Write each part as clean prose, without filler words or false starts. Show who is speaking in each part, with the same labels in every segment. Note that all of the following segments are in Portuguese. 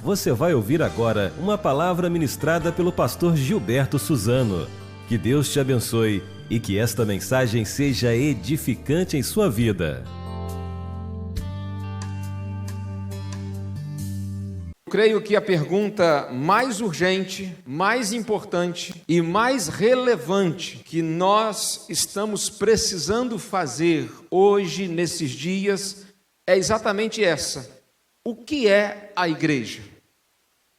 Speaker 1: Você vai ouvir agora uma palavra ministrada pelo pastor Gilberto Suzano. Que Deus te abençoe e que esta mensagem seja edificante em sua vida.
Speaker 2: Creio que a pergunta mais urgente, mais importante e mais relevante que nós estamos precisando fazer hoje, nesses dias, é exatamente essa: o que é a igreja?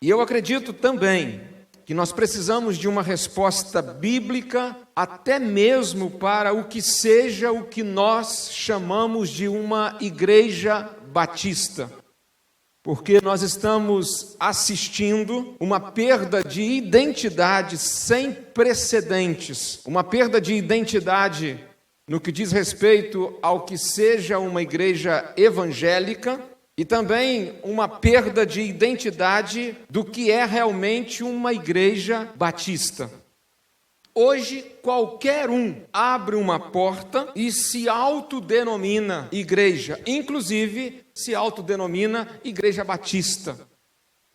Speaker 2: E eu acredito também que nós precisamos de uma resposta bíblica, até mesmo para o que seja o que nós chamamos de uma igreja batista. Porque nós estamos assistindo uma perda de identidade sem precedentes, uma perda de identidade no que diz respeito ao que seja uma igreja evangélica e também uma perda de identidade do que é realmente uma igreja batista. Hoje, qualquer um abre uma porta e se autodenomina igreja, inclusive se autodenomina igreja batista.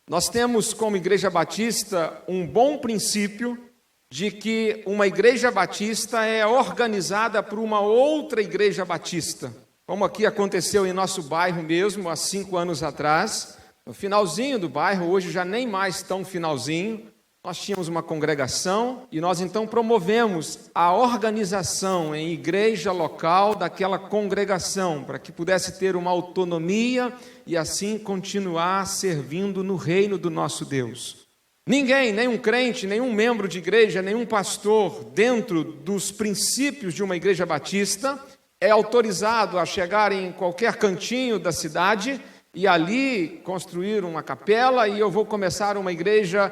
Speaker 2: Nós temos como igreja batista um bom princípio de que uma igreja batista é organizada por uma outra igreja batista, como aqui aconteceu em nosso bairro mesmo, há 5 anos atrás, no finalzinho do bairro, hoje já nem mais tão finalzinho. Nós tínhamos uma congregação e nós então promovemos a organização em igreja local daquela congregação, para que pudesse ter uma autonomia e assim continuar servindo no reino do nosso Deus. Ninguém, nenhum crente, nenhum membro de igreja, nenhum pastor, dentro dos princípios de uma igreja batista, é autorizado a chegar em qualquer cantinho da cidade e ali construir uma capela, e eu vou começar uma igreja,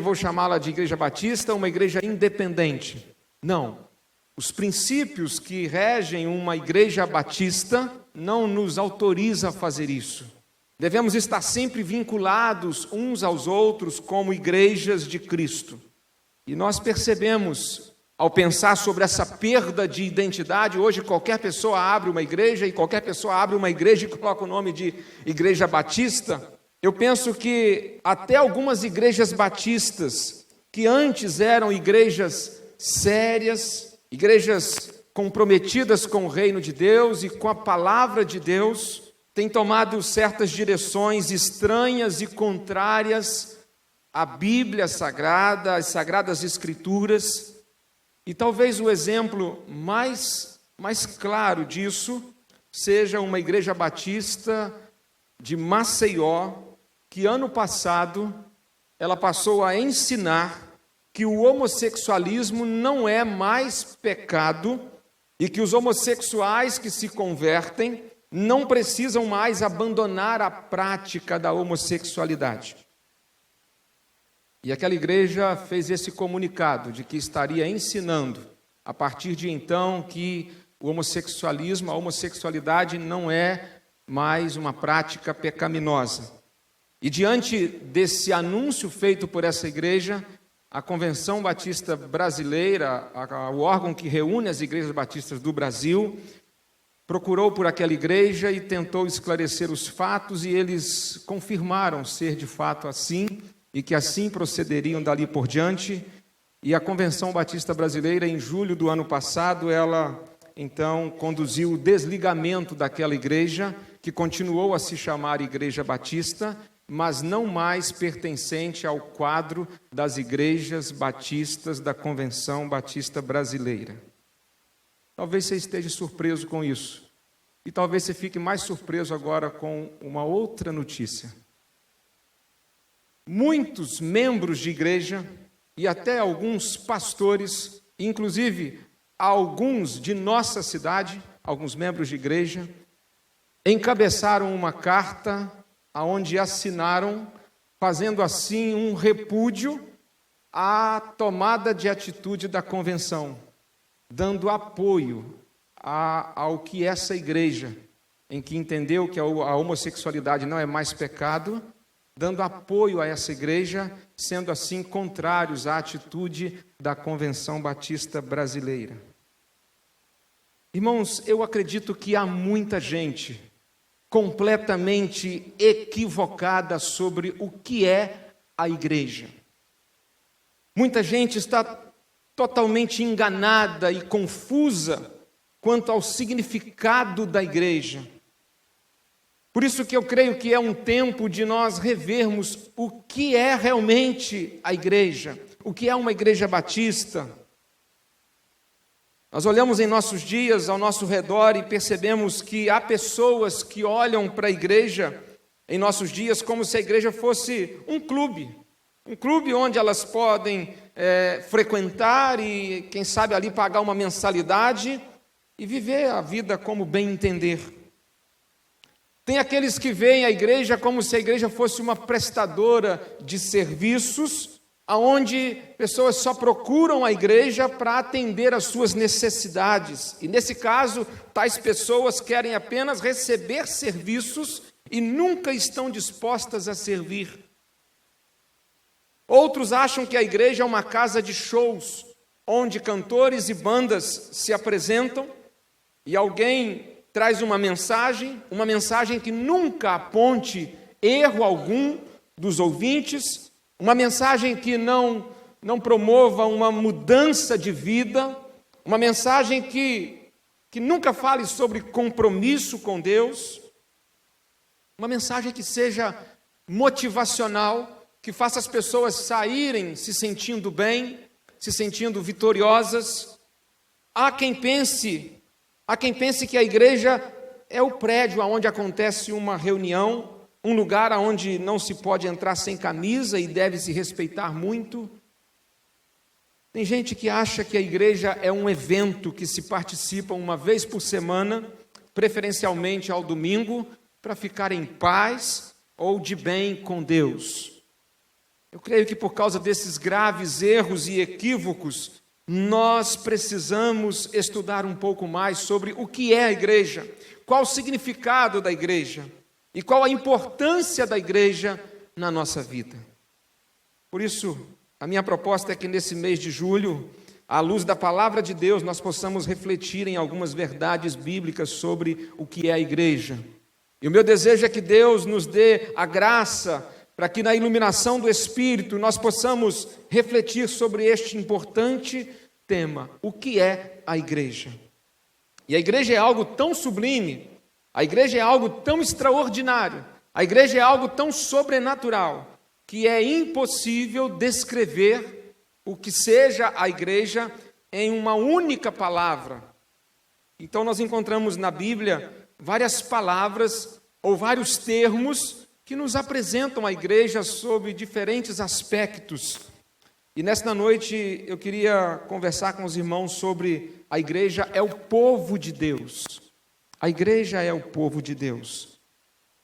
Speaker 2: vou chamá-la de igreja batista, uma igreja independente. Não. Os princípios que regem uma igreja batista não nos autoriza a fazer isso. Devemos estar sempre vinculados uns aos outros como igrejas de Cristo. E nós percebemos, ao pensar sobre essa perda de identidade, hoje qualquer pessoa abre uma igreja e qualquer pessoa abre uma igreja e coloca o nome de igreja batista. Eu penso que até algumas igrejas batistas, que antes eram igrejas sérias, igrejas comprometidas com o reino de Deus e com a palavra de Deus, têm tomado certas direções estranhas e contrárias à Bíblia Sagrada, às Sagradas Escrituras. E talvez o exemplo mais claro disso seja uma igreja batista de Maceió, que ano passado ela passou a ensinar que o homossexualismo não é mais pecado e que os homossexuais que se convertem não precisam mais abandonar a prática da homossexualidade. E aquela igreja fez esse comunicado de que estaria ensinando, a partir de então, que o homossexualismo, a homossexualidade não é mais uma prática pecaminosa. E diante desse anúncio feito por essa igreja, a Convenção Batista Brasileira, o órgão que reúne as igrejas batistas do Brasil, procurou por aquela igreja e tentou esclarecer os fatos, e eles confirmaram ser de fato assim, e que assim procederiam dali por diante. E a Convenção Batista Brasileira, em julho do ano passado, ela então conduziu o desligamento daquela igreja, que continuou a se chamar Igreja Batista, mas não mais pertencente ao quadro das igrejas batistas da Convenção Batista Brasileira. Talvez você esteja surpreso com isso, e talvez você fique mais surpreso agora com uma outra notícia. Muitos membros de igreja e até alguns pastores, inclusive alguns de nossa cidade, alguns membros de igreja, encabeçaram uma carta onde assinaram, fazendo assim um repúdio à tomada de atitude da convenção, dando apoio ao que essa igreja, em que entendeu que a homossexualidade não é mais pecado, dando apoio a essa igreja, sendo assim contrários à atitude da Convenção Batista Brasileira. Irmãos, eu acredito que há muita gente completamente equivocada sobre o que é a igreja. Muita gente está totalmente enganada e confusa quanto ao significado da igreja. Por isso que eu creio que é um tempo de nós revermos o que é realmente a igreja, o que é uma igreja batista. Nós olhamos em nossos dias ao nosso redor e percebemos que há pessoas que olham para a igreja em nossos dias como se a igreja fosse um clube onde elas podem frequentar e, quem sabe, ali pagar uma mensalidade e viver a vida como bem entender. Tem aqueles que veem a igreja como se a igreja fosse uma prestadora de serviços, onde pessoas só procuram a igreja para atender às suas necessidades. E nesse caso, tais pessoas querem apenas receber serviços e nunca estão dispostas a servir. Outros acham que a igreja é uma casa de shows, onde cantores e bandas se apresentam e alguém traz uma mensagem que nunca aponte erro algum dos ouvintes, uma mensagem que não promova uma mudança de vida, uma mensagem que nunca fale sobre compromisso com Deus, uma mensagem que seja motivacional, que faça as pessoas saírem se sentindo bem, se sentindo vitoriosas. Há quem pense que a igreja é o prédio onde acontece uma reunião, um lugar onde não se pode entrar sem camisa e deve se respeitar muito. Tem gente que acha que a igreja é um evento que se participa uma vez por semana, preferencialmente ao domingo, para ficar em paz ou de bem com Deus. Eu creio que por causa desses graves erros e equívocos, nós precisamos estudar um pouco mais sobre o que é a igreja, qual o significado da igreja e qual a importância da igreja na nossa vida. Por isso, a minha proposta é que nesse mês de julho, à luz da palavra de Deus, nós possamos refletir em algumas verdades bíblicas sobre o que é a igreja. E o meu desejo é que Deus nos dê a graça para que na iluminação do Espírito nós possamos refletir sobre este importante tema, o que é a igreja. E a igreja é algo tão sublime, a igreja é algo tão extraordinário, a igreja é algo tão sobrenatural, que é impossível descrever o que seja a igreja em uma única palavra. Então nós encontramos na Bíblia várias palavras ou vários termos que nos apresentam a igreja sob diferentes aspectos. E nesta noite eu queria conversar com os irmãos sobre a igreja é o povo de Deus. A igreja é o povo de Deus.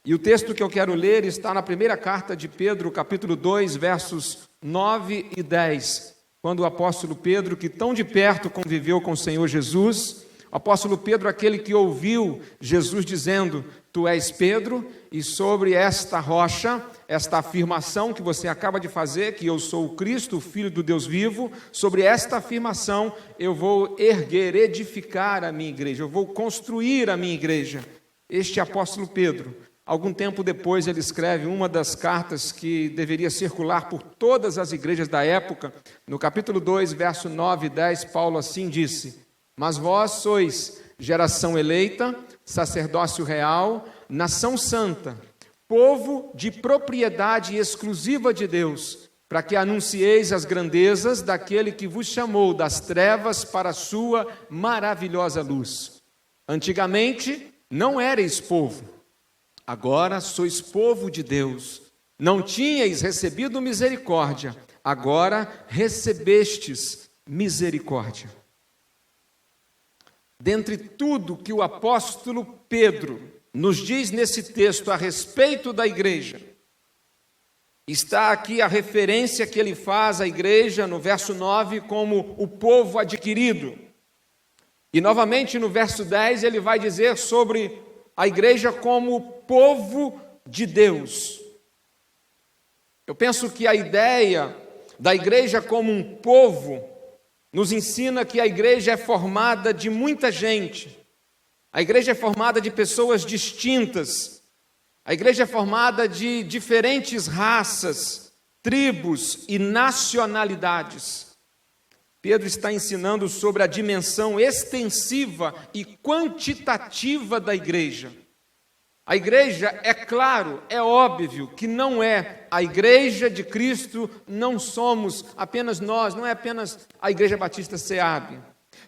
Speaker 2: E o texto que eu quero ler está na primeira carta de Pedro, capítulo 2, versos 9 e 10, quando o apóstolo Pedro, que tão de perto conviveu com o Senhor Jesus, o apóstolo Pedro, aquele que ouviu Jesus dizendo: tu és Pedro, e sobre esta rocha, esta afirmação que você acaba de fazer, que eu sou o Cristo, o Filho do Deus vivo, sobre esta afirmação eu vou edificar a minha igreja, eu vou construir a minha igreja. Este apóstolo Pedro, algum tempo depois, ele escreve uma das cartas que deveria circular por todas as igrejas da época. No capítulo 2, verso 9 e 10, Paulo assim disse: mas vós sois geração eleita, sacerdócio real, nação santa, povo de propriedade exclusiva de Deus, para que anuncieis as grandezas daquele que vos chamou das trevas para a sua maravilhosa luz. Antigamente não erais povo, agora sois povo de Deus. Não tinhais recebido misericórdia, agora recebestes misericórdia. Dentre tudo que o apóstolo Pedro nos diz nesse texto a respeito da igreja, está aqui a referência que ele faz à igreja no verso 9 como o povo adquirido. E novamente no verso 10 ele vai dizer sobre a igreja como o povo de Deus. Eu penso que a ideia da igreja como um povo nos ensina que a igreja é formada de muita gente. A igreja é formada de pessoas distintas, A igreja é formada de diferentes raças, tribos e nacionalidades. Pedro está ensinando sobre a dimensão extensiva e quantitativa da igreja. A igreja, é claro, é óbvio que não é a igreja de Cristo, não somos apenas nós, não é apenas a Igreja Batista SEAB.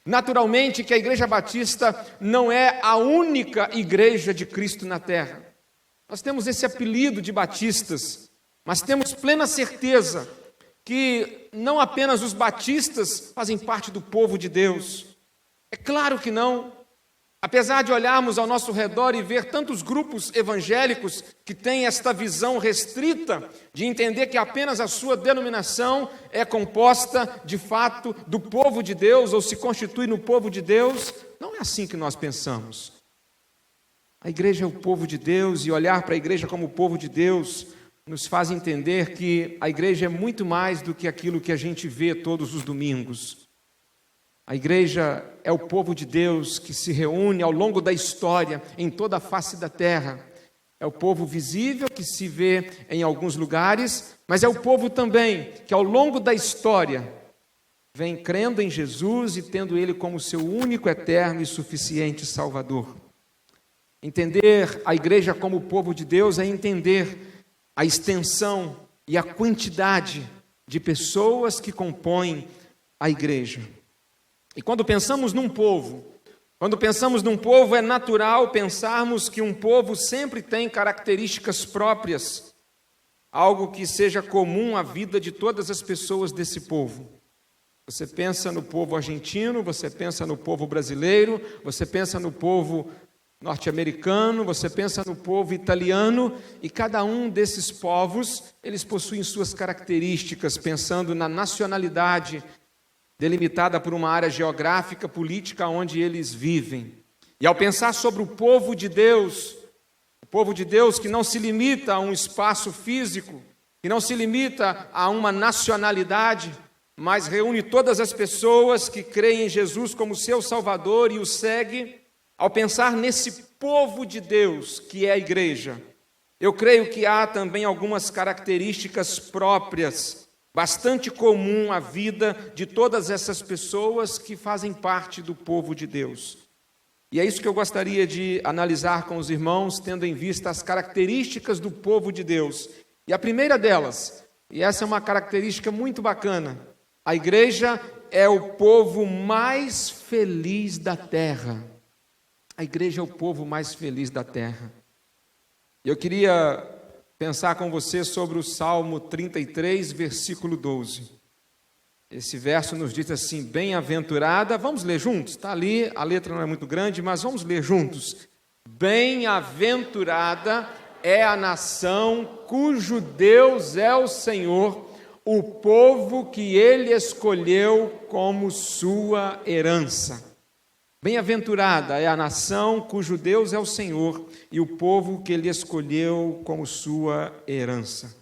Speaker 2: Naturalmente que a Igreja Batista não é a única igreja de Cristo na terra. Nós temos esse apelido de batistas, mas temos plena certeza que não apenas os batistas fazem parte do povo de Deus. É claro que não. Apesar de olharmos ao nosso redor e ver tantos grupos evangélicos que têm esta visão restrita de entender que apenas a sua denominação é composta, de fato, do povo de Deus ou se constitui no povo de Deus, não é assim que nós pensamos. A igreja é o povo de Deus e olhar para a igreja como o povo de Deus nos faz entender que a igreja é muito mais do que aquilo que a gente vê todos os domingos. A igreja é o povo de Deus que se reúne ao longo da história em toda a face da terra. É o povo visível que se vê em alguns lugares, mas é o povo também que ao longo da história vem crendo em Jesus e tendo Ele como seu único, eterno e suficiente Salvador. Entender a igreja como o povo de Deus é entender a extensão e a quantidade de pessoas que compõem a igreja. E quando pensamos num povo, é natural pensarmos que um povo sempre tem características próprias, algo que seja comum à vida de todas as pessoas desse povo. Você pensa no povo argentino, você pensa no povo brasileiro, você pensa no povo norte-americano, você pensa no povo italiano, e cada um desses povos, eles possuem suas características, pensando na nacionalidade delimitada por uma área geográfica, política, onde eles vivem. E ao pensar sobre o povo de Deus que não se limita a um espaço físico, que não se limita a uma nacionalidade, mas reúne todas as pessoas que creem em Jesus como seu Salvador e o segue, ao pensar nesse povo de Deus que é a igreja, eu creio que há também algumas características próprias, bastante comum à vida de todas essas pessoas que fazem parte do povo de Deus. E é isso que eu gostaria de analisar com os irmãos, tendo em vista as características do povo de Deus. E a primeira delas, e essa é uma característica muito bacana, a igreja é o povo mais feliz da terra. A igreja é o povo mais feliz da terra. Eu queria pensar com você sobre o Salmo 33, versículo 12. Esse verso nos diz assim: bem-aventurada, vamos ler juntos? Está ali, a letra não é muito grande, mas vamos ler juntos. Bem-aventurada é a nação cujo Deus é o Senhor, o povo que Ele escolheu como sua herança. Bem-aventurada é a nação cujo Deus é o Senhor e o povo que Ele escolheu como sua herança.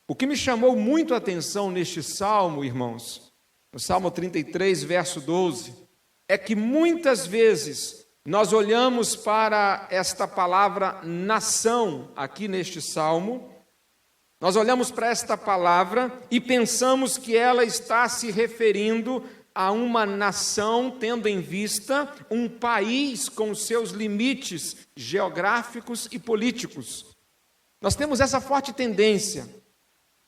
Speaker 2: O que me chamou muito a atenção neste salmo, irmãos, no Salmo 33, verso 12, é que muitas vezes nós olhamos para esta palavra nação aqui neste salmo, nós olhamos para esta palavra e pensamos que ela está se referindo a uma nação, tendo em vista um país com seus limites geográficos e políticos. Nós temos essa forte tendência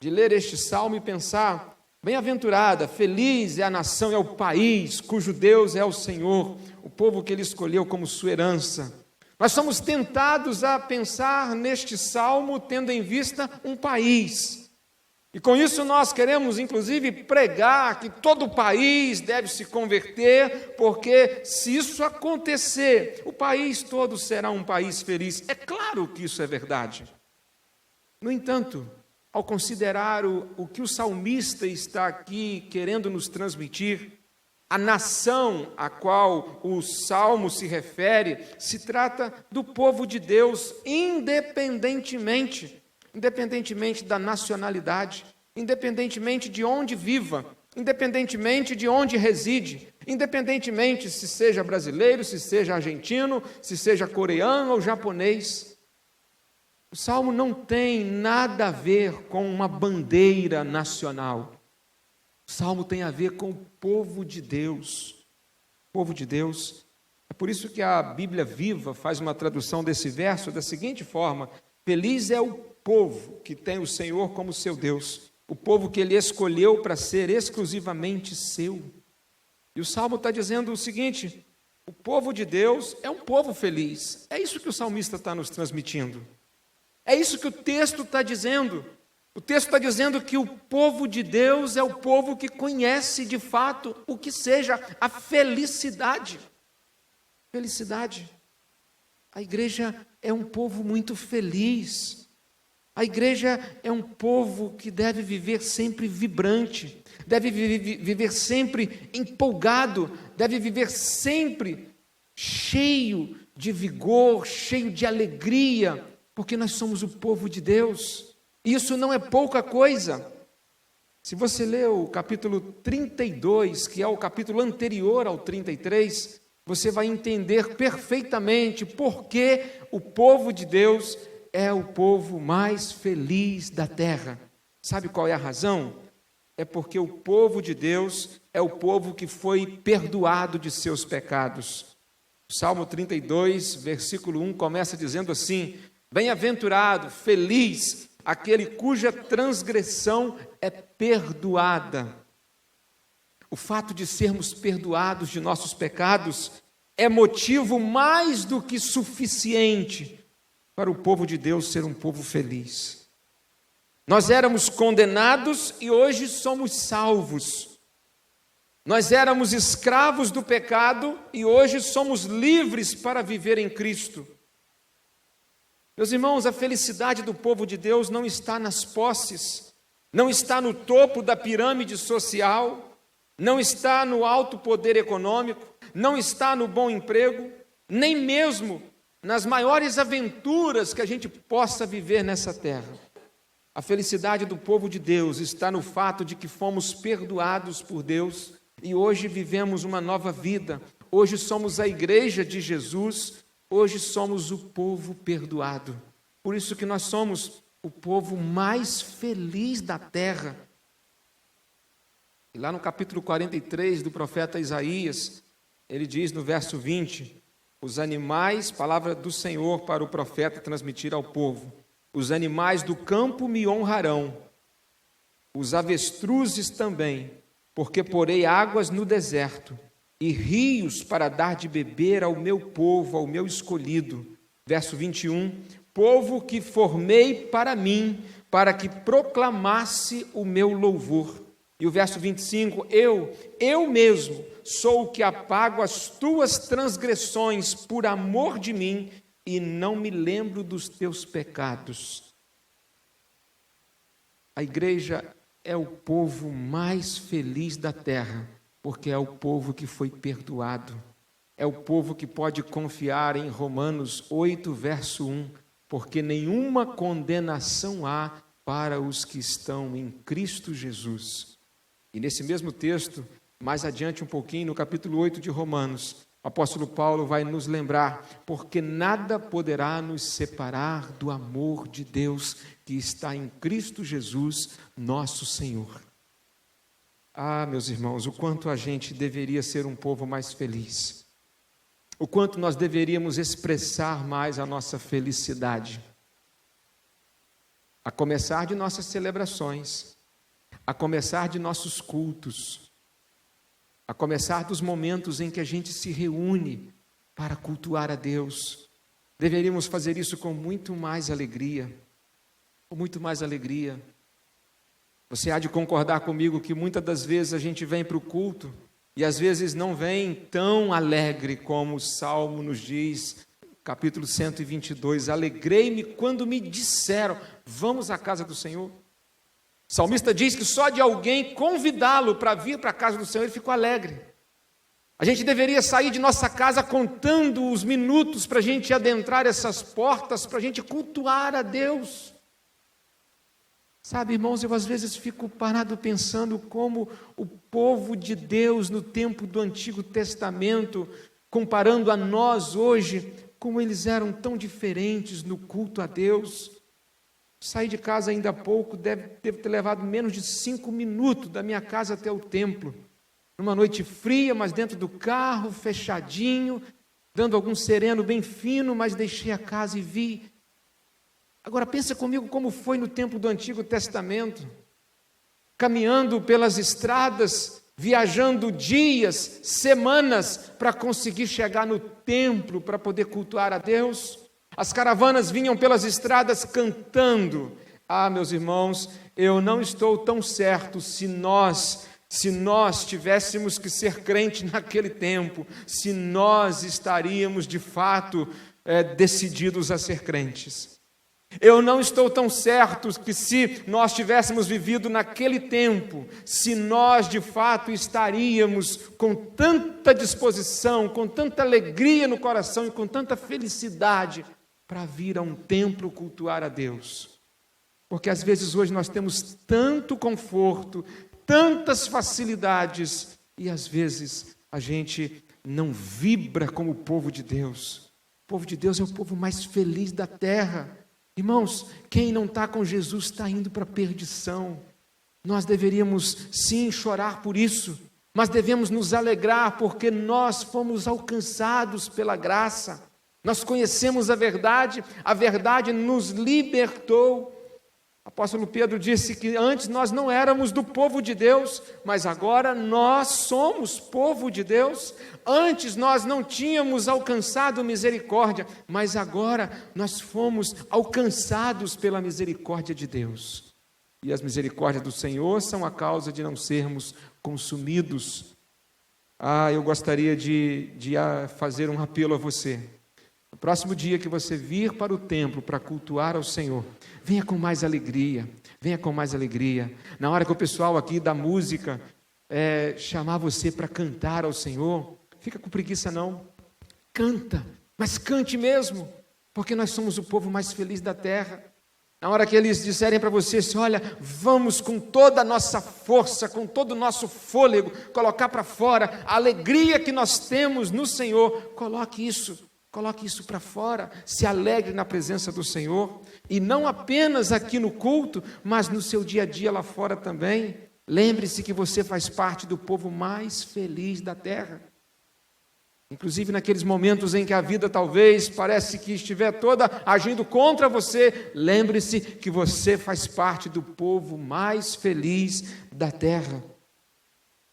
Speaker 2: de ler este salmo e pensar: bem-aventurada, feliz é a nação, é o país cujo Deus é o Senhor, o povo que Ele escolheu como sua herança. Nós somos tentados a pensar neste salmo tendo em vista um país. E com isso nós queremos, inclusive, pregar que todo o país deve se converter, porque se isso acontecer, o país todo será um país feliz. É claro que isso é verdade. No entanto, ao considerar o que o salmista está aqui querendo nos transmitir, a nação a qual o salmo se refere, se trata do povo de Deus, independentemente da nacionalidade, independentemente de onde viva, independentemente de onde reside, independentemente se seja brasileiro, se seja argentino, se seja coreano ou japonês. O O Salmo não tem nada a ver com uma bandeira nacional. O Salmo tem a ver com o povo de Deus. O povo de Deus. É por isso que a Bíblia Viva faz uma tradução desse verso da seguinte forma: feliz é o povo que tem o Senhor como seu Deus, o povo que Ele escolheu para ser exclusivamente seu. E o Salmo está dizendo o seguinte: o povo de Deus é um povo feliz. É isso que o salmista está nos transmitindo. É isso que o texto está dizendo. O texto está dizendo que o povo de Deus é o povo que conhece de fato o que seja a felicidade. Felicidade. A igreja é um povo muito feliz. A igreja é um povo que deve viver sempre vibrante, deve viver sempre empolgado, deve viver sempre cheio de vigor, cheio de alegria, porque nós somos o povo de Deus. Isso não é pouca coisa. Se você ler o capítulo 32, que é o capítulo anterior ao 33, você vai entender perfeitamente por que o povo de Deus é o povo mais feliz da terra. Sabe qual é a razão? É porque o povo de Deus é o povo que foi perdoado de seus pecados. O Salmo 32, versículo 1, começa dizendo assim: bem-aventurado, feliz, aquele cuja transgressão é perdoada. O fato de sermos perdoados de nossos pecados é motivo mais do que suficiente para o povo de Deus ser um povo feliz. Nós éramos condenados e hoje somos salvos. Nós éramos escravos do pecado e hoje somos livres para viver em Cristo. Meus irmãos, a felicidade do povo de Deus não está nas posses, não está no topo da pirâmide social, não está no alto poder econômico, não está no bom emprego, nem mesmo nas maiores aventuras que a gente possa viver nessa terra. A felicidade do povo de Deus está no fato de que fomos perdoados por Deus e hoje vivemos uma nova vida. Hoje somos a igreja de Jesus, hoje somos o povo perdoado. Por isso que nós somos o povo mais feliz da terra. E lá no capítulo 43 do profeta Isaías, ele diz no verso 20, os animais, palavra do Senhor para o profeta transmitir ao povo, os animais do campo me honrarão, os avestruzes também, porque porei águas no deserto e rios para dar de beber ao meu povo, ao meu escolhido. Verso 21, povo que formei para mim, para que proclamasse o meu louvor. E o verso 25, eu mesmo sou o que apago as tuas transgressões por amor de mim e não me lembro dos teus pecados. A igreja é o povo mais feliz da terra, porque é o povo que foi perdoado. É o povo que pode confiar em Romanos 8, verso 1, porque nenhuma condenação há para os que estão em Cristo Jesus. E nesse mesmo texto, mais adiante um pouquinho, no capítulo 8 de Romanos, o apóstolo Paulo vai nos lembrar, porque nada poderá nos separar do amor de Deus que está em Cristo Jesus, nosso Senhor. Ah, meus irmãos, o quanto a gente deveria ser um povo mais feliz. O quanto nós deveríamos expressar mais a nossa felicidade. A começar de nossas celebrações, a começar de nossos cultos, a começar dos momentos em que a gente se reúne para cultuar a Deus. Deveríamos fazer isso com muito mais alegria, com muito mais alegria. Você há de concordar comigo que muitas das vezes a gente vem para o culto e às vezes não vem tão alegre como o Salmo nos diz, capítulo 122, alegrei-me quando me disseram, vamos à casa do Senhor. O salmista diz que só de alguém convidá-lo para vir para a casa do Senhor, ele ficou alegre. A gente deveria sair de nossa casa contando os minutos para a gente adentrar essas portas, para a gente cultuar a Deus. Sabe, irmãos, eu às vezes fico parado pensando como o povo de Deus no tempo do Antigo Testamento, comparando a nós hoje, como eles eram tão diferentes no culto a Deus. Saí de casa ainda há pouco, deve ter levado menos de 5 minutos da minha casa até o templo. Numa noite fria, mas dentro do carro, fechadinho, dando algum sereno bem fino, mas deixei a casa e vi. Agora pensa comigo como foi no tempo do Antigo Testamento, caminhando pelas estradas, viajando dias, semanas, para conseguir chegar no templo, para poder cultuar a Deus. As caravanas vinham pelas estradas cantando. Ah, meus irmãos, eu não estou tão certo se nós tivéssemos que ser crente naquele tempo, se nós estaríamos de fato decididos a ser crentes. Eu não estou tão certo que se nós tivéssemos vivido naquele tempo, se nós de fato estaríamos com tanta disposição, com tanta alegria no coração e com tanta felicidade para vir a um templo cultuar a Deus. Porque às vezes hoje nós temos tanto conforto, tantas facilidades, e às vezes a gente não vibra como o povo de Deus. O povo de Deus é o povo mais feliz da terra. Irmãos, quem não está com Jesus está indo para a perdição. Nós deveríamos sim chorar por isso, mas devemos nos alegrar porque nós fomos alcançados pela graça. Nós conhecemos a verdade nos libertou. O apóstolo Pedro disse que antes nós não éramos do povo de Deus, mas agora nós somos povo de Deus. Antes nós não tínhamos alcançado misericórdia, mas agora nós fomos alcançados pela misericórdia de Deus. E as misericórdias do Senhor são a causa de não sermos consumidos. Eu gostaria de fazer um apelo a você. No próximo dia que você vir para o templo para cultuar ao Senhor, venha com mais alegria, venha com mais alegria. Na hora que o pessoal aqui da música chamar você para cantar ao Senhor, fica com preguiça não, canta, mas cante mesmo, porque nós somos o povo mais feliz da terra. Na hora que eles disserem para você assim, olha, vamos com toda a nossa força, com todo o nosso fôlego, colocar para fora a alegria que nós temos no Senhor, coloque isso para fora, se alegre na presença do Senhor, e não apenas aqui no culto, mas no seu dia a dia lá fora também. Lembre-se que você faz parte do povo mais feliz da terra. Inclusive naqueles momentos em que a vida talvez parece que estiver toda agindo contra você, lembre-se que você faz parte do povo mais feliz da terra.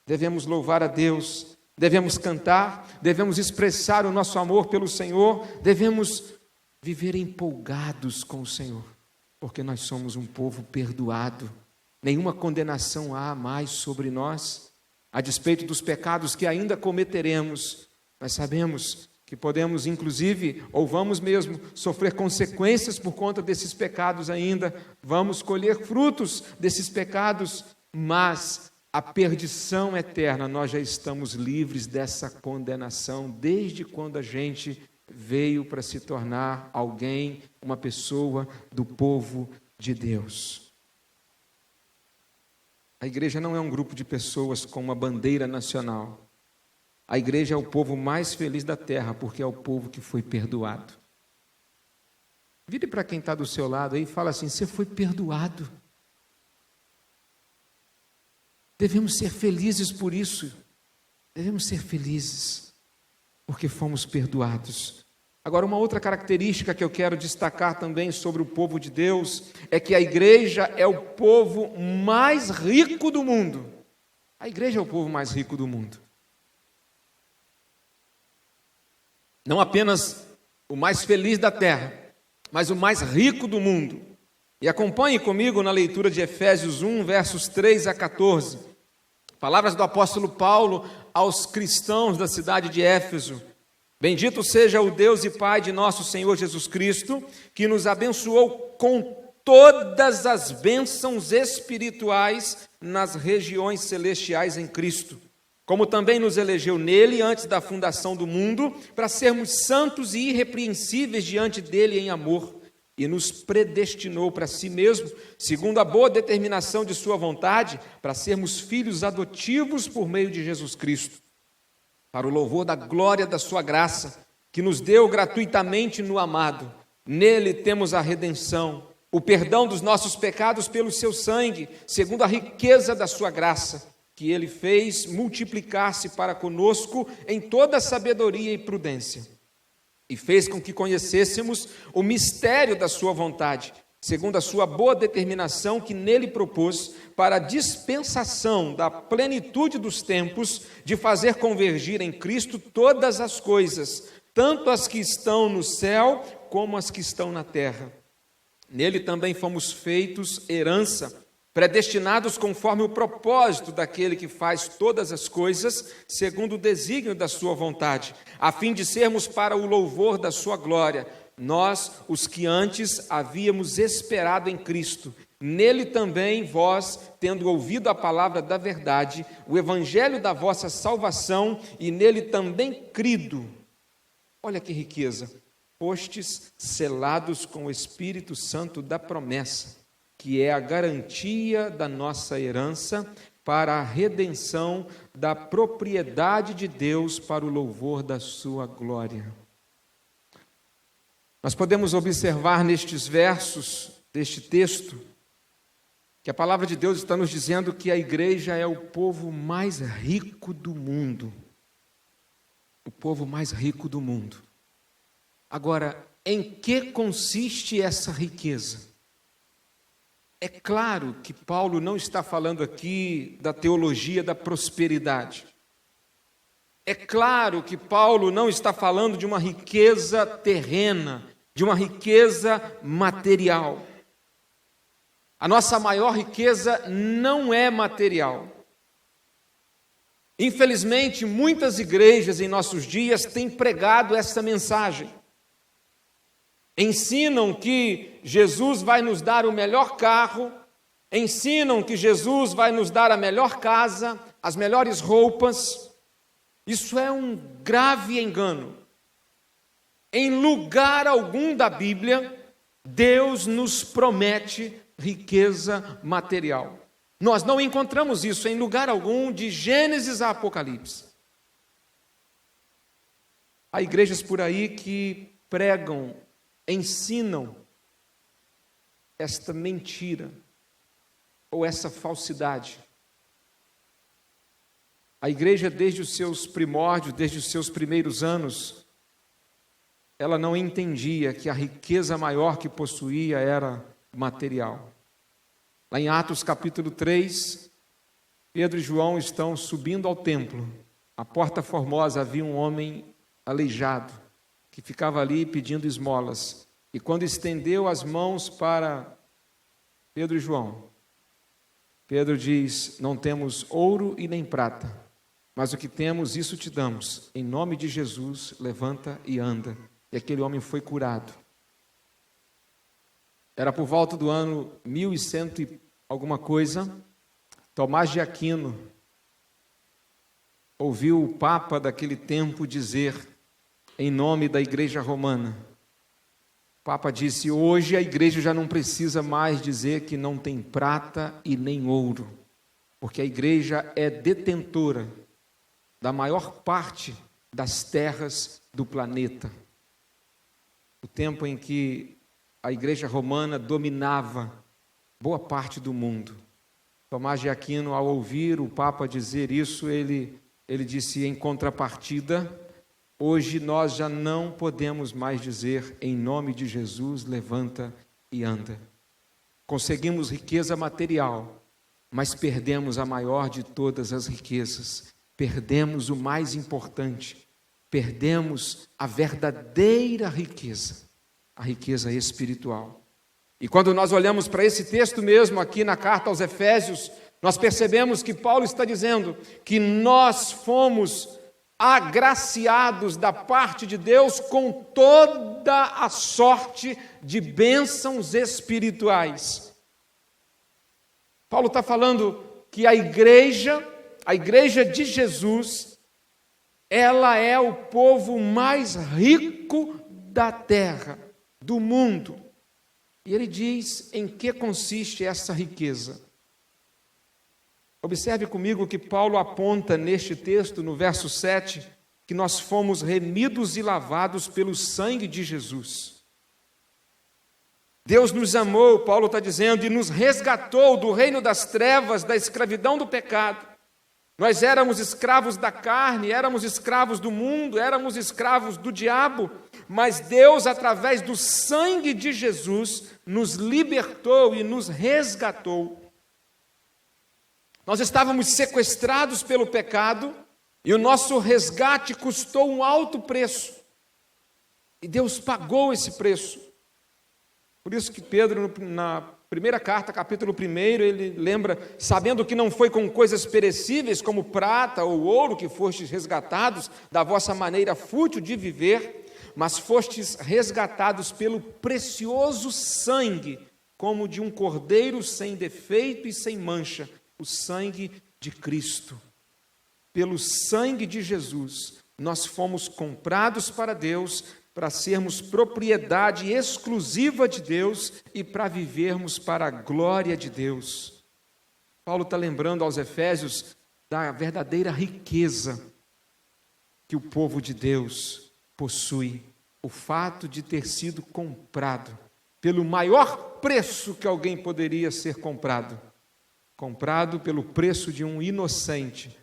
Speaker 2: Devemos louvar a Deus, devemos cantar, devemos expressar o nosso amor pelo Senhor, devemos viver empolgados com o Senhor, porque nós somos um povo perdoado. Nenhuma condenação há mais sobre nós, a despeito dos pecados que ainda cometeremos. Nós sabemos que podemos, inclusive, ou vamos mesmo sofrer consequências por conta desses pecados ainda, vamos colher frutos desses pecados, mas a perdição eterna, nós já estamos livres dessa condenação desde quando a gente veio para se tornar alguém, uma pessoa do povo de Deus. A igreja não é um grupo de pessoas com uma bandeira nacional. A igreja é o povo mais feliz da terra, porque é o povo que foi perdoado. Vire para quem está do seu lado aí e fala assim, você foi perdoado. Devemos ser felizes por isso. Devemos ser felizes, porque fomos perdoados. Agora, uma outra característica que eu quero destacar também sobre o povo de Deus, é que a igreja é o povo mais rico do mundo. A igreja é o povo mais rico do mundo. Não apenas o mais feliz da terra, mas o mais rico do mundo. E acompanhe comigo na leitura de Efésios 1, versos 3 a 14. Palavras do apóstolo Paulo aos cristãos da cidade de Éfeso. Bendito seja o Deus e Pai de nosso Senhor Jesus Cristo, que nos abençoou com todas as bênçãos espirituais nas regiões celestiais em Cristo. Como também nos elegeu nele antes da fundação do mundo, para sermos santos e irrepreensíveis diante dele em amor, e nos predestinou para si mesmo, segundo a boa determinação de sua vontade, para sermos filhos adotivos por meio de Jesus Cristo, para o louvor da glória da sua graça, que nos deu gratuitamente no amado. Nele temos a redenção, o perdão dos nossos pecados pelo seu sangue, segundo a riqueza da sua graça, que ele fez multiplicar-se para conosco em toda sabedoria e prudência, e fez com que conhecêssemos o mistério da sua vontade, segundo a sua boa determinação que nele propôs, para a dispensação da plenitude dos tempos, de fazer convergir em Cristo todas as coisas, tanto as que estão no céu como as que estão na terra. Nele também fomos feitos herança, predestinados conforme o propósito daquele que faz todas as coisas, segundo o desígnio da sua vontade, a fim de sermos para o louvor da sua glória, nós, os que antes havíamos esperado em Cristo. Nele também vós, tendo ouvido a palavra da verdade, o evangelho da vossa salvação, e nele também crido. Olha que riqueza! Fostes selados com o Espírito Santo da promessa, que é a garantia da nossa herança para a redenção da propriedade de Deus para o louvor da sua glória. Nós podemos observar nestes versos deste texto que a palavra de Deus está nos dizendo que a igreja é o povo mais rico do mundo. O povo mais rico do mundo. Agora, em que consiste essa riqueza? É claro que Paulo não está falando aqui da teologia da prosperidade. É claro que Paulo não está falando de uma riqueza terrena, de uma riqueza material. A nossa maior riqueza não é material. Infelizmente, muitas igrejas em nossos dias têm pregado essa mensagem. Ensinam que Jesus vai nos dar o melhor carro, ensinam que Jesus vai nos dar a melhor casa, as melhores roupas. Isso é um grave engano. Em lugar algum da Bíblia, Deus nos promete riqueza material. Nós não encontramos isso em lugar algum de Gênesis a Apocalipse. Há igrejas por aí que pregam, ensinam esta mentira ou essa falsidade. A igreja, desde os seus primórdios, desde os seus primeiros anos, ela não entendia que a riqueza maior que possuía era material. Lá em Atos capítulo 3, Pedro e João estão subindo ao templo. À porta formosa havia um homem aleijado, que ficava ali pedindo esmolas. E quando estendeu as mãos para Pedro e João, Pedro diz: não temos ouro e nem prata, mas o que temos, isso te damos. Em nome de Jesus, levanta e anda. E aquele homem foi curado. Era por volta do ano 1100 e alguma coisa. Tomás de Aquino ouviu o Papa daquele tempo dizer, em nome da Igreja Romana, o Papa disse: hoje a igreja já não precisa mais dizer que não tem prata e nem ouro, porque a igreja é detentora da maior parte das terras do planeta. O tempo em que a Igreja Romana dominava boa parte do mundo. Tomás de Aquino, ao ouvir o Papa dizer isso, ele disse: em contrapartida, hoje nós já não podemos mais dizer, em nome de Jesus, levanta e anda. Conseguimos riqueza material, mas perdemos a maior de todas as riquezas. Perdemos o mais importante. Perdemos a verdadeira riqueza, a riqueza espiritual. E quando nós olhamos para esse texto mesmo aqui na carta aos Efésios, nós percebemos que Paulo está dizendo que nós fomos agraciados da parte de Deus com toda a sorte de bênçãos espirituais. Paulo está falando que a igreja de Jesus, ela é o povo mais rico da terra, do mundo. E ele diz em que consiste essa riqueza. Observe comigo que Paulo aponta neste texto, no verso 7, que nós fomos remidos e lavados pelo sangue de Jesus. Deus nos amou, Paulo está dizendo, e nos resgatou do reino das trevas, da escravidão do pecado. Nós éramos escravos da carne, éramos escravos do mundo, éramos escravos do diabo, mas Deus, através do sangue de Jesus, nos libertou e nos resgatou. Nós estávamos sequestrados pelo pecado e o nosso resgate custou um alto preço. E Deus pagou esse preço. Por isso que Pedro, na primeira carta, capítulo 1, ele lembra, sabendo que não foi com coisas perecíveis, como prata ou ouro, que fostes resgatados da vossa maneira fútil de viver, mas fostes resgatados pelo precioso sangue, como de um cordeiro sem defeito e sem mancha, o sangue de Cristo. Pelo sangue de Jesus, nós fomos comprados para Deus, para sermos propriedade exclusiva de Deus e para vivermos para a glória de Deus. Paulo está lembrando aos Efésios da verdadeira riqueza que o povo de Deus possui, o fato de ter sido comprado pelo maior preço que alguém poderia ser comprado pelo preço de um inocente.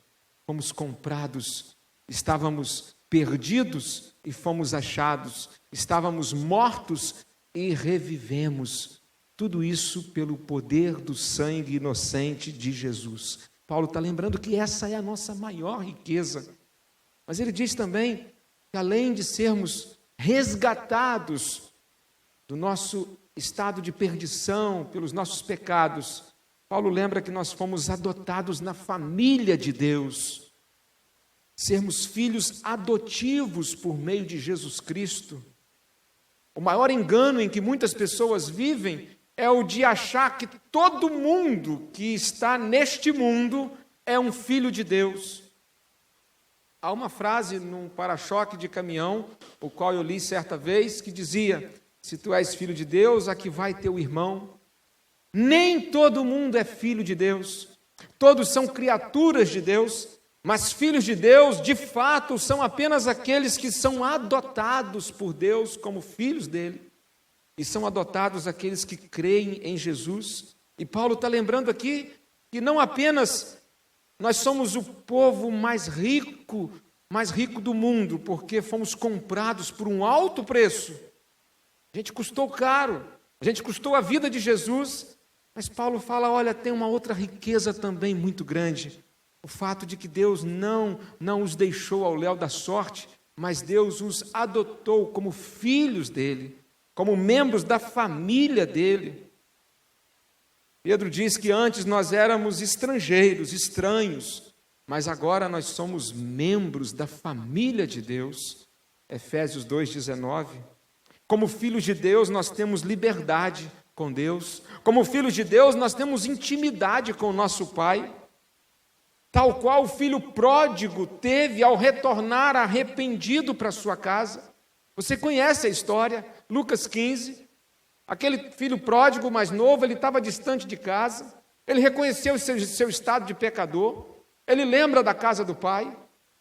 Speaker 2: Fomos comprados, estávamos perdidos e fomos achados, estávamos mortos e revivemos. Tudo isso pelo poder do sangue inocente de Jesus. Paulo está lembrando que essa é a nossa maior riqueza. Mas ele diz também que além de sermos resgatados do nosso estado de perdição pelos nossos pecados, Paulo lembra que nós fomos adotados na família de Deus. Sermos filhos adotivos por meio de Jesus Cristo. O maior engano em que muitas pessoas vivem é o de achar que todo mundo que está neste mundo é um filho de Deus. Há uma frase num para-choque de caminhão, o qual eu li certa vez, que dizia: se tu és filho de Deus, aqui vai teu irmão. Nem todo mundo é filho de Deus, todos são criaturas de Deus, mas filhos de Deus, de fato, são apenas aqueles que são adotados por Deus como filhos dele, e são adotados aqueles que creem em Jesus. E Paulo está lembrando aqui que não apenas nós somos o povo mais rico do mundo, porque fomos comprados por um alto preço. A gente custou caro, a gente custou a vida de Jesus. Mas Paulo fala, olha, tem uma outra riqueza também muito grande. O fato de que Deus não os deixou ao léu da sorte, mas Deus os adotou como filhos dele, como membros da família dele. Pedro diz que antes nós éramos estrangeiros, estranhos, mas agora nós somos membros da família de Deus. Efésios 2,19. Como filhos de Deus, nós temos liberdade com Deus. Como filhos de Deus, nós temos intimidade com o nosso Pai, tal qual o filho pródigo teve ao retornar arrependido para sua casa. Você conhece a história, Lucas 15, aquele filho pródigo mais novo, ele estava distante de casa, ele reconheceu seu estado de pecador, ele lembra da casa do pai,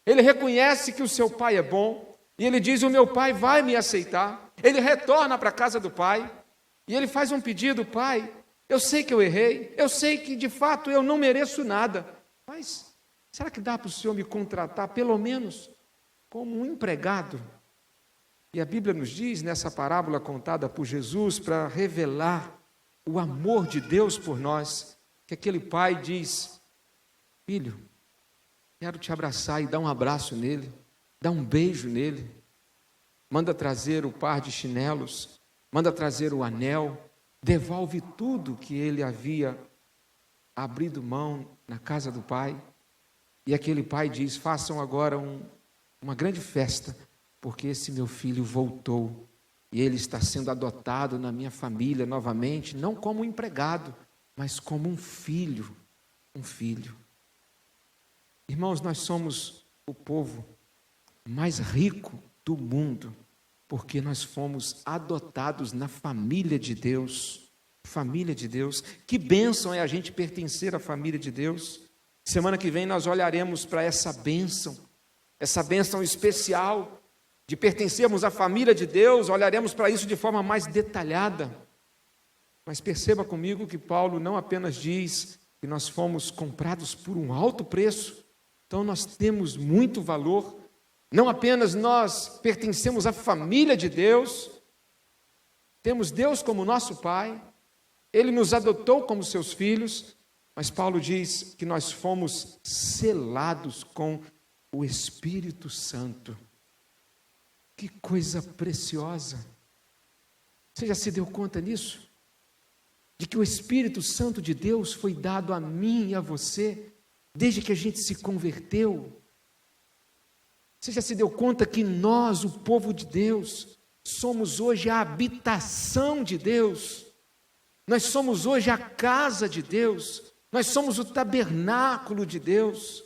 Speaker 2: ele reconhece que o seu pai é bom, e ele diz, o meu pai vai me aceitar. Ele retorna para a casa do pai, e ele faz um pedido, pai, eu sei que eu errei, eu sei que de fato eu não mereço nada, mas será que dá para o senhor me contratar pelo menos como um empregado? E a Bíblia nos diz, nessa parábola contada por Jesus, para revelar o amor de Deus por nós, que aquele pai diz, filho, quero te abraçar e dar um abraço nele, dar um beijo nele, manda trazer o par de chinelos, manda trazer o anel, devolve tudo que ele havia abrido mão na casa do pai. E aquele pai diz, façam agora uma grande festa, porque esse meu filho voltou, e ele está sendo adotado na minha família novamente, não como um empregado, mas como um filho, Irmãos, nós somos o povo mais rico do mundo, porque nós fomos adotados na família de Deus. Família de Deus. Que bênção é a gente pertencer à família de Deus. Semana que vem nós olharemos para essa bênção especial de pertencermos à família de Deus, olharemos para isso de forma mais detalhada. Mas perceba comigo que Paulo não apenas diz que nós fomos comprados por um alto preço, então nós temos muito valor, não apenas nós pertencemos à família de Deus, temos Deus como nosso Pai, Ele nos adotou como seus filhos, mas Paulo diz que nós fomos selados com o Espírito Santo. Que coisa preciosa! Você já se deu conta nisso? De que o Espírito Santo de Deus foi dado a mim e a você, desde que a gente se converteu. Você já se deu conta que nós, o povo de Deus, somos hoje a habitação de Deus? Nós somos hoje a casa de Deus, nós somos o tabernáculo de Deus.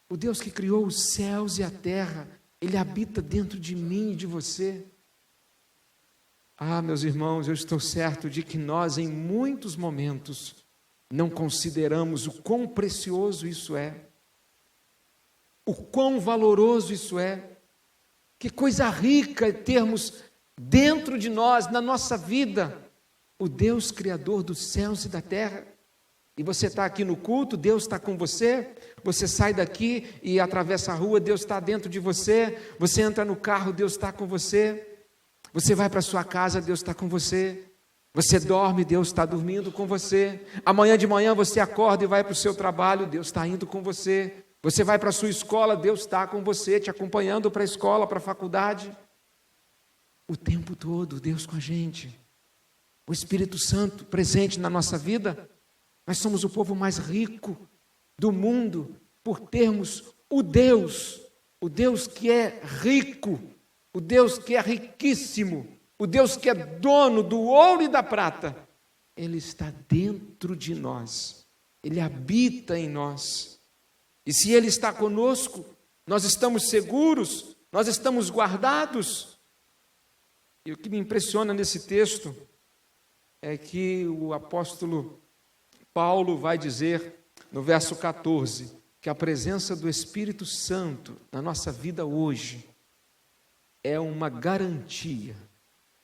Speaker 2: O Deus que criou os céus e a terra, Ele habita dentro de mim e de você. Meus irmãos, eu estou certo de que nós, em muitos momentos, não consideramos o quão precioso isso é, o quão valoroso isso é, que coisa rica é termos dentro de nós, na nossa vida, o Deus Criador dos céus e da terra. E você está aqui no culto, Deus está com você, você sai daqui e atravessa a rua, Deus está dentro de você, você entra no carro, Deus está com você, você vai para a sua casa, Deus está com você, você dorme, Deus está dormindo com você, amanhã de manhã você acorda e vai para o seu trabalho, Deus está indo com você, você vai para a sua escola, Deus está com você, te acompanhando para a escola, para a faculdade, o tempo todo, Deus com a gente, o Espírito Santo presente na nossa vida. Nós somos o povo mais rico do mundo por termos o Deus que é rico, o Deus que é riquíssimo, o Deus que é dono do ouro e da prata. Ele está dentro de nós, Ele habita em nós. E se Ele está conosco, nós estamos seguros, nós estamos guardados. E o que me impressiona nesse texto é que o apóstolo Paulo vai dizer no verso 14, que a presença do Espírito Santo na nossa vida hoje é uma garantia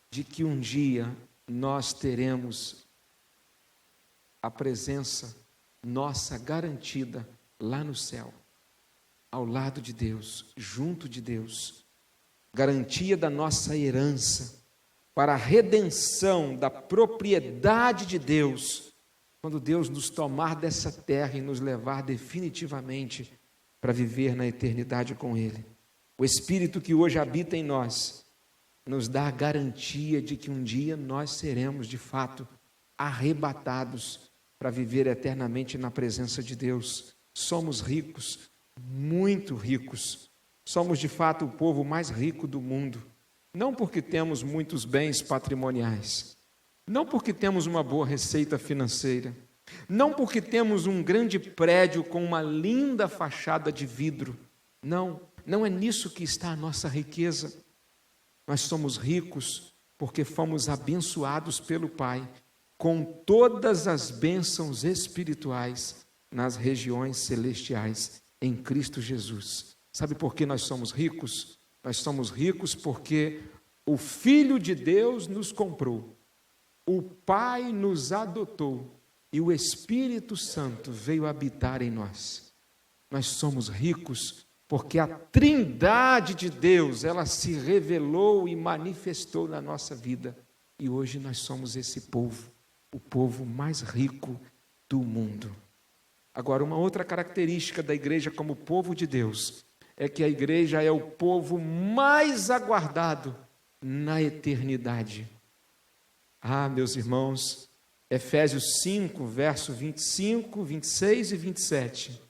Speaker 2: de que um dia nós teremos a presença nossa garantida lá no céu, ao lado de Deus, junto de Deus, garantia da nossa herança para a redenção da propriedade de Deus, quando Deus nos tomar dessa terra e nos levar definitivamente para viver na eternidade com Ele. O Espírito que hoje habita em nós nos dá a garantia de que um dia nós seremos, de fato, arrebatados para viver eternamente na presença de Deus. Somos ricos, muito ricos. Somos, de fato, o povo mais rico do mundo. Não porque temos muitos bens patrimoniais, não porque temos uma boa receita financeira, não porque temos um grande prédio com uma linda fachada de vidro. Não é nisso que está a nossa riqueza. Nós somos ricos porque fomos abençoados pelo Pai com todas as bênçãos espirituais nas regiões celestiais em Cristo Jesus. Sabe por que nós somos ricos? Nós somos ricos porque o Filho de Deus nos comprou. O Pai nos adotou e o Espírito Santo veio habitar em nós. Nós somos ricos porque a Trindade de Deus, ela se revelou e manifestou na nossa vida. E hoje nós somos esse povo, o povo mais rico do mundo. Agora, uma outra característica da igreja como povo de Deus é que a igreja é o povo mais aguardado na eternidade. Meus irmãos, Efésios 5, verso 25, 26 e 27,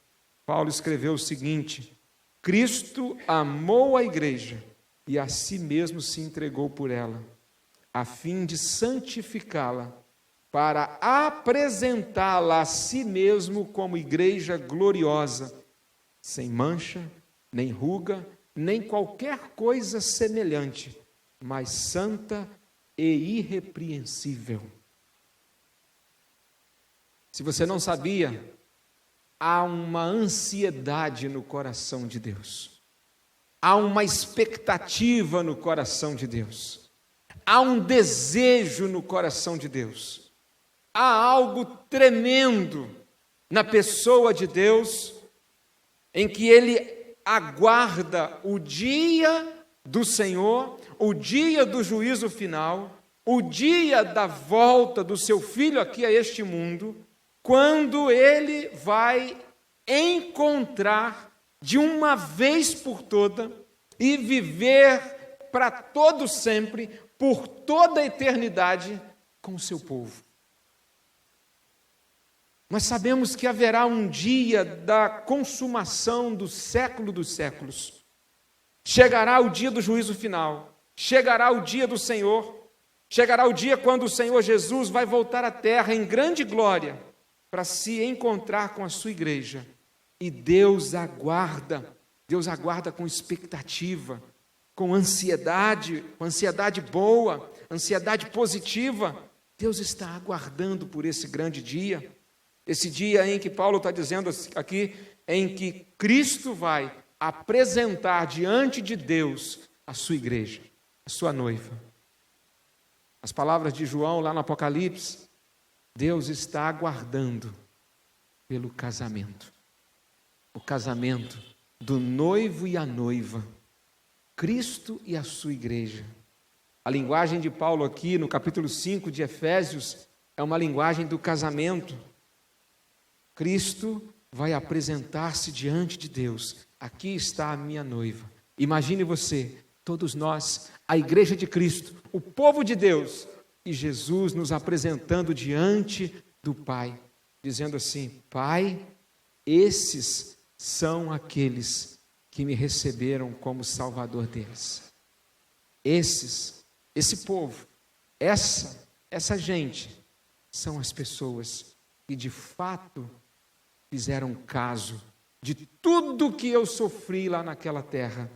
Speaker 2: Paulo escreveu o seguinte: Cristo amou a igreja e a si mesmo se entregou por ela, a fim de santificá-la, para apresentá-la a si mesmo como igreja gloriosa, sem mancha, nem ruga, nem qualquer coisa semelhante, mas santa e irrepreensível. Se você não sabia, há uma ansiedade no coração de Deus, há uma expectativa no coração de Deus, há um desejo no coração de Deus. Há algo tremendo na pessoa de Deus, em que Ele aguarda o dia do Senhor, o dia do juízo final, o dia da volta do seu Filho aqui a este mundo, quando Ele vai encontrar de uma vez por toda e viver para todo sempre, por toda a eternidade, com o seu povo. Nós sabemos que haverá um dia da consumação do século dos séculos. Chegará o dia do juízo final, chegará o dia do Senhor, chegará o dia quando o Senhor Jesus vai voltar à terra em grande glória para se encontrar com a sua igreja. E Deus aguarda com expectativa, com ansiedade boa, ansiedade positiva. Deus está aguardando por esse grande dia, esse dia em que Paulo está dizendo aqui, em que Cristo vai apresentar diante de Deus a sua igreja, a sua noiva. As palavras de João lá no Apocalipse, Deus está aguardando pelo casamento. O casamento do noivo e a noiva, Cristo e a sua igreja. A linguagem de Paulo aqui no capítulo 5 de Efésios é uma linguagem do casamento. Cristo vai apresentar-se diante de Deus. Aqui está a minha noiva. Imagine você, todos nós, a igreja de Cristo, o povo de Deus, e Jesus nos apresentando diante do Pai, dizendo assim: Pai, esses são aqueles que me receberam como Salvador deles. Esse povo, essa gente, são as pessoas que de fato fizeram caso de tudo que eu sofri lá naquela terra,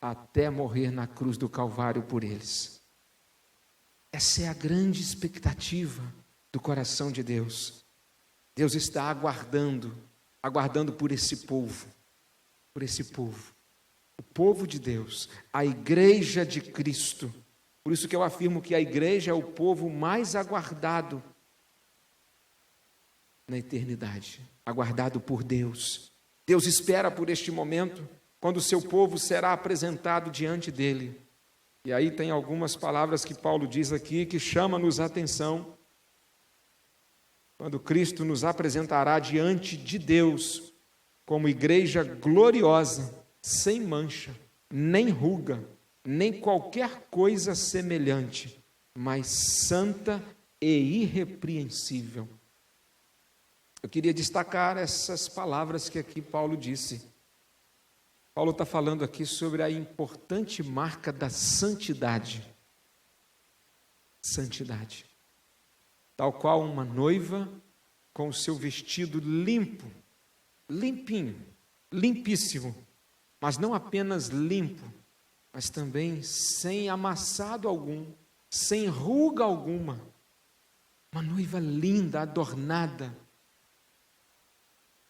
Speaker 2: até morrer na cruz do Calvário por eles. Essa é a grande expectativa do coração de Deus. Deus está aguardando por esse povo, o povo de Deus, a igreja de Cristo. Por isso que eu afirmo que a igreja é o povo mais aguardado na eternidade, aguardado por Deus. Deus espera por este momento, quando o seu povo será apresentado diante dele. E aí tem algumas palavras que Paulo diz aqui, que chamam-nos a atenção. Quando Cristo nos apresentará diante de Deus, como igreja gloriosa, sem mancha, nem ruga, nem qualquer coisa semelhante, mas santa e irrepreensível. Eu queria destacar essas palavras que aqui Paulo disse. Paulo está falando aqui sobre a importante marca da santidade. Santidade. Tal qual uma noiva com o seu vestido limpo, limpinho, limpíssimo, mas não apenas limpo, mas também sem amassado algum, sem ruga alguma. Uma noiva linda, adornada,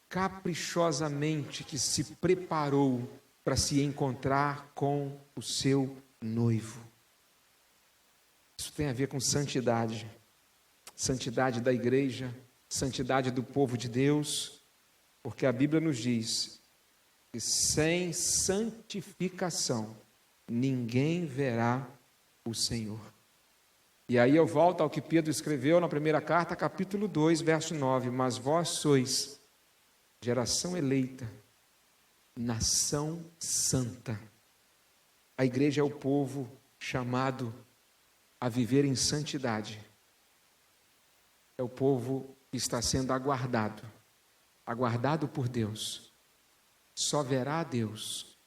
Speaker 2: caprichosamente, que se preparou para se encontrar com o seu noivo. Isso tem a ver com santidade. Santidade da igreja, santidade do povo de Deus, porque a Bíblia nos diz que sem santificação ninguém verá o Senhor. E aí eu volto ao que Pedro escreveu na primeira carta, capítulo 2, verso 9: mas vós sois geração eleita, nação santa. A igreja é o povo chamado a viver em santidade. É o povo que está sendo aguardado por Deus. Só verá a Deus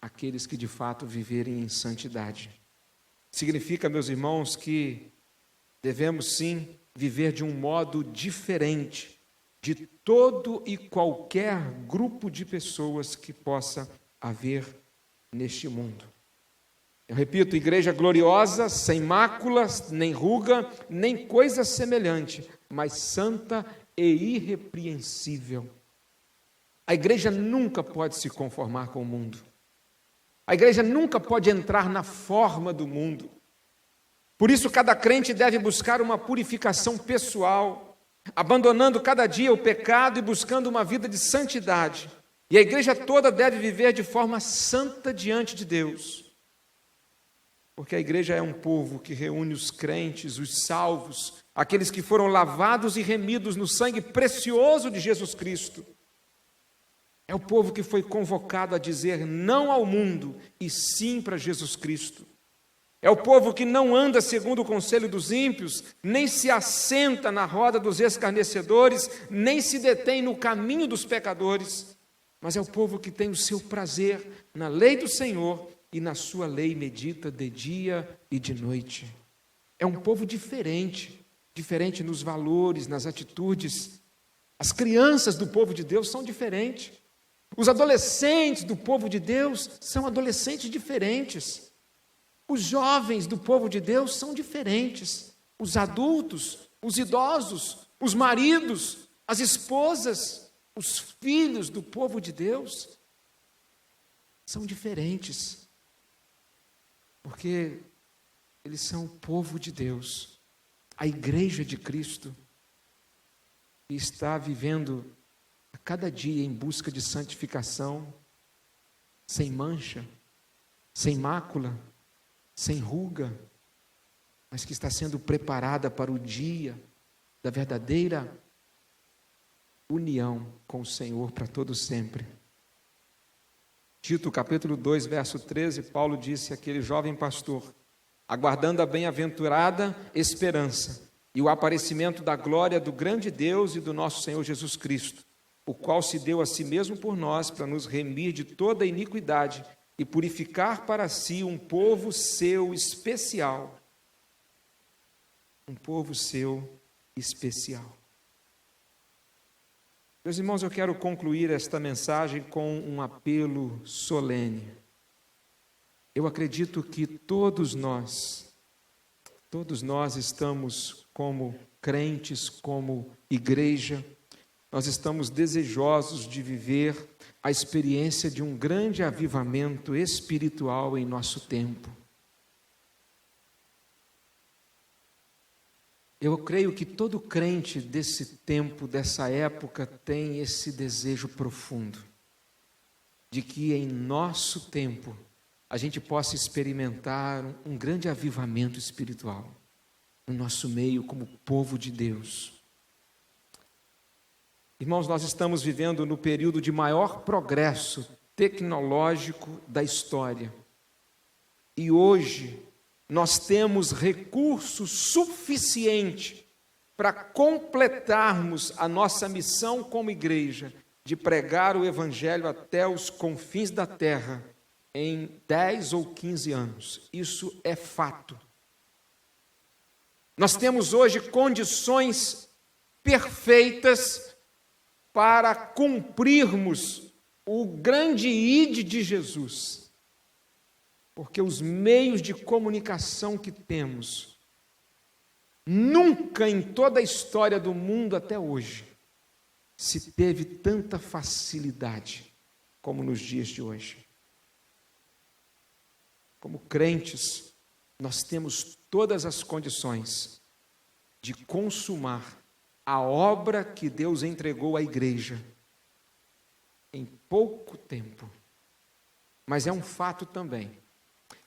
Speaker 2: aqueles que de fato viverem em santidade. Significa, meus irmãos, que devemos sim viver de um modo diferente de todo e qualquer grupo de pessoas que possa haver neste mundo. Eu repito, igreja gloriosa, sem máculas, nem ruga, nem coisa semelhante, mas santa e irrepreensível. A igreja nunca pode se conformar com o mundo. A igreja nunca pode entrar na forma do mundo. Por isso, cada crente deve buscar uma purificação pessoal, abandonando cada dia o pecado e buscando uma vida de santidade. E a igreja toda deve viver de forma santa diante de Deus. Porque a igreja é um povo que reúne os crentes, os salvos, aqueles que foram lavados e remidos no sangue precioso de Jesus Cristo. É o povo que foi convocado a dizer não ao mundo e sim para Jesus Cristo. É o povo que não anda segundo o conselho dos ímpios, nem se assenta na roda dos escarnecedores, nem se detém no caminho dos pecadores, mas é o povo que tem o seu prazer na lei do Senhor e na sua lei medita de dia e de noite. É um povo diferente, diferente nos valores, nas atitudes. As crianças do povo de Deus são diferentes. Os adolescentes do povo de Deus são adolescentes diferentes. Os jovens do povo de Deus são diferentes. Os adultos, os idosos, os maridos, as esposas, os filhos do povo de Deus são diferentes. Porque eles são o povo de Deus, a igreja de Cristo, que está vivendo a cada dia em busca de santificação, sem mancha, sem mácula, sem ruga, mas que está sendo preparada para o dia da verdadeira união com o Senhor para todo sempre. Tito, capítulo 2, verso 13, Paulo disse àquele jovem pastor, aguardando a bem-aventurada esperança e o aparecimento da glória do grande Deus e do nosso Senhor Jesus Cristo, o qual se deu a si mesmo por nós para nos remir de toda iniquidade e purificar para si um povo seu especial. Um povo seu especial. Meus irmãos, eu quero concluir esta mensagem com um apelo solene. Eu acredito que todos nós estamos como crentes, como igreja, nós estamos desejosos de viver a experiência de um grande avivamento espiritual em nosso tempo. Eu creio que todo crente desse tempo, dessa época, tem esse desejo profundo de que em nosso tempo a gente possa experimentar um grande avivamento espiritual no nosso meio como povo de Deus. Irmãos, nós estamos vivendo no período de maior progresso tecnológico da história. E hoje nós temos recurso suficiente para completarmos a nossa missão como igreja de pregar o Evangelho até os confins da terra em 10 ou 15 anos. Isso é fato. Nós temos hoje condições perfeitas para cumprirmos o grande ide de Jesus. Porque os meios de comunicação que temos, nunca em toda a história do mundo até hoje, se teve tanta facilidade como nos dias de hoje. Como crentes, nós temos todas as condições de consumar a obra que Deus entregou à igreja em pouco tempo. Mas é um fato também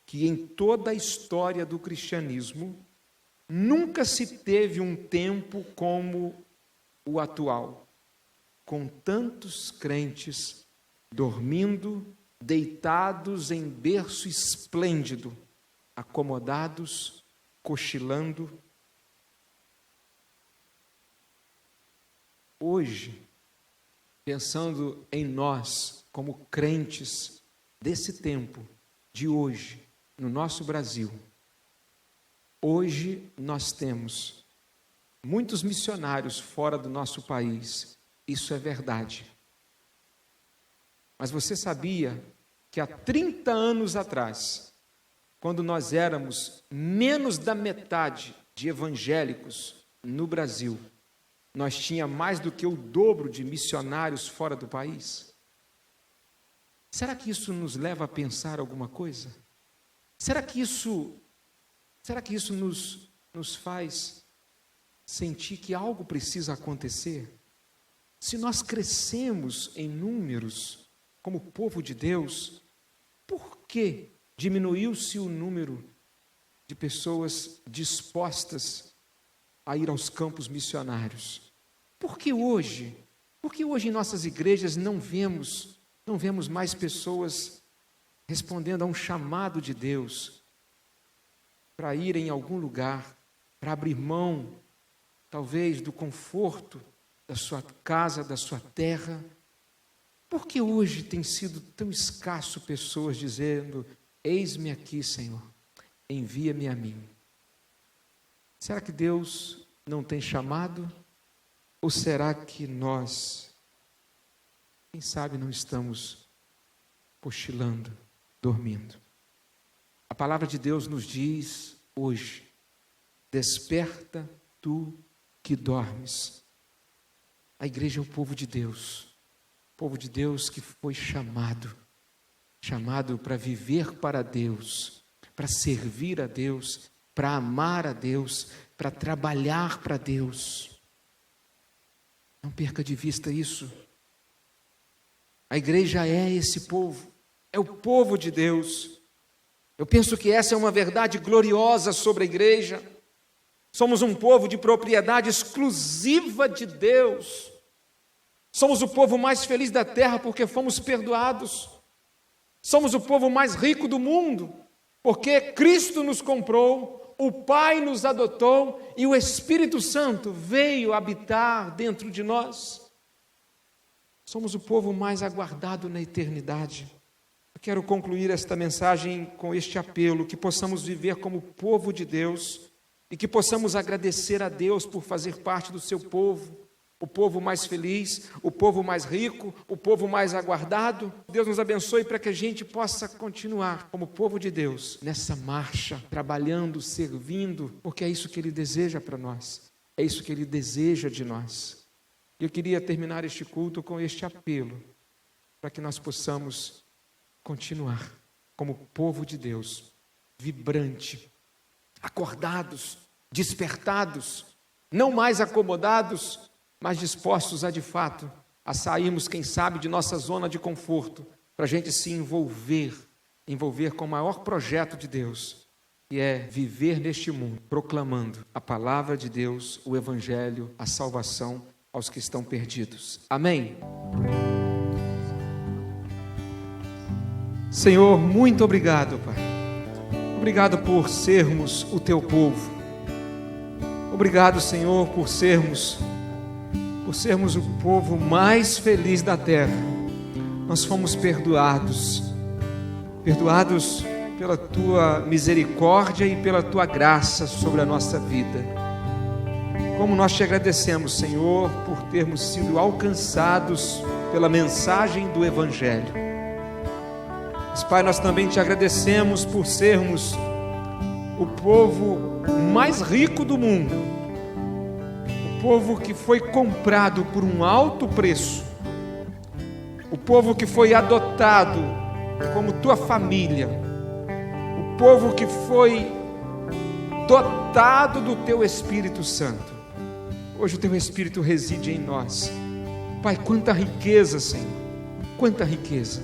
Speaker 2: que em toda a história do cristianismo nunca se teve um tempo como o atual, com tantos crentes dormindo, deitados em berço esplêndido, acomodados, cochilando. Hoje, pensando em nós como crentes desse tempo, de hoje, no nosso Brasil, hoje nós temos muitos missionários fora do nosso país, isso é verdade. Mas você sabia que há 30 anos atrás, quando nós éramos menos da metade de evangélicos no Brasil, nós tínhamos mais do que o dobro de missionários fora do país? Será que isso nos leva a pensar alguma coisa? Será que isso Será que isso nos faz sentir que algo precisa acontecer? Se nós crescemos em números como povo de Deus, por que diminuiu-se o número de pessoas dispostas a ir aos campos missionários? Por que hoje em nossas igrejas não vemos mais pessoas respondendo a um chamado de Deus para ir em algum lugar, para abrir mão, talvez, do conforto da sua casa, da sua terra? Por que hoje tem sido tão escasso pessoas dizendo: eis-me aqui, Senhor, envia-me a mim? Será que Deus não tem chamado? Ou será que nós, quem sabe, não estamos cochilando, dormindo? A palavra de Deus nos diz hoje: desperta tu que dormes. A igreja é o povo de Deus que foi chamado para viver para Deus, para servir a Deus, para amar a Deus, para trabalhar para Deus. Não perca de vista isso. A igreja é esse povo, é o povo de Deus. Eu penso que essa é uma verdade gloriosa sobre a igreja. Somos um povo de propriedade exclusiva de Deus. Somos o povo mais feliz da terra porque fomos perdoados. Somos o povo mais rico do mundo porque Cristo nos comprou, o Pai nos adotou e o Espírito Santo veio habitar dentro de nós. Somos o povo mais aguardado na eternidade. Eu quero concluir esta mensagem com este apelo: que possamos viver como povo de Deus e que possamos agradecer a Deus por fazer parte do seu povo, o povo mais feliz, o povo mais rico, o povo mais aguardado. Deus nos abençoe para que a gente possa continuar como povo de Deus nessa marcha, trabalhando, servindo, porque é isso que Ele deseja para nós, é isso que Ele deseja de nós. E eu queria terminar este culto com este apelo, para que nós possamos continuar como povo de Deus, vibrante, acordados, despertados, não mais acomodados, mas dispostos de fato, a sairmos, quem sabe, de nossa zona de conforto, para a gente se envolver com o maior projeto de Deus, que é viver neste mundo, proclamando a palavra de Deus, o Evangelho, a salvação aos que estão perdidos. Amém? Senhor, muito obrigado, Pai. Obrigado por sermos o Teu povo. Obrigado, Senhor, por sermos o povo mais feliz da terra. Nós fomos perdoados pela Tua misericórdia e pela Tua graça sobre a nossa vida. Como nós Te agradecemos, Senhor, por termos sido alcançados pela mensagem do Evangelho. Mas, Pai, nós também Te agradecemos por sermos o povo mais rico do mundo, o povo que foi comprado por um alto preço, o povo que foi adotado como Tua família, o povo que foi dotado do Teu Espírito Santo. Hoje o Teu Espírito reside em nós. Pai, quanta riqueza, Senhor, quanta riqueza.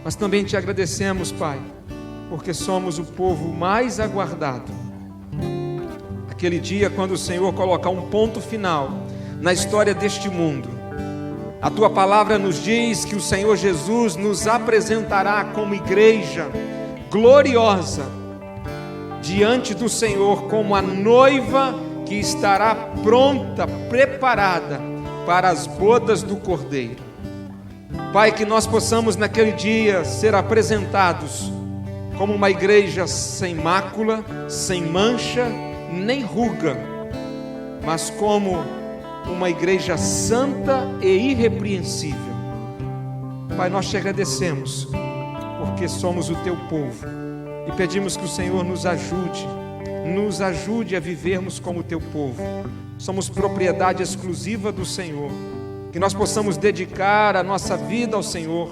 Speaker 2: Mas também Te agradecemos, Pai, porque somos o povo mais aguardado. Aquele dia quando o Senhor colocar um ponto final na história deste mundo, a Tua palavra nos diz que o Senhor Jesus nos apresentará como igreja gloriosa diante do Senhor, como a noiva que estará pronta, preparada para as bodas do Cordeiro. Pai, que nós possamos naquele dia ser apresentados como uma igreja sem mácula, sem mancha, nem ruga, mas como uma igreja santa e irrepreensível. Pai, nós Te agradecemos, porque somos o Teu povo, e pedimos que o Senhor nos ajude a vivermos como o Teu povo. Somos propriedade exclusiva do Senhor, que nós possamos dedicar a nossa vida ao Senhor,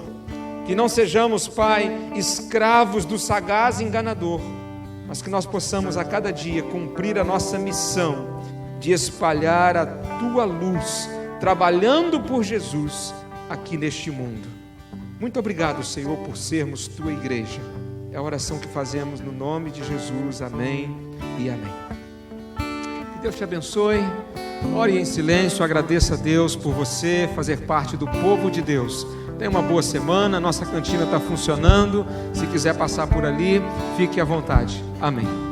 Speaker 2: que não sejamos, Pai, escravos do sagaz enganador, mas que nós possamos a cada dia cumprir a nossa missão de espalhar a tua luz, trabalhando por Jesus aqui neste mundo. Muito obrigado, Senhor, por sermos tua igreja. É a oração que fazemos no nome de Jesus. Amém e amém. Que Deus te abençoe. Ore em silêncio, agradeça a Deus por você fazer parte do povo de Deus. Tenha uma boa semana, nossa cantina está funcionando. Se quiser passar por ali, fique à vontade. Amém.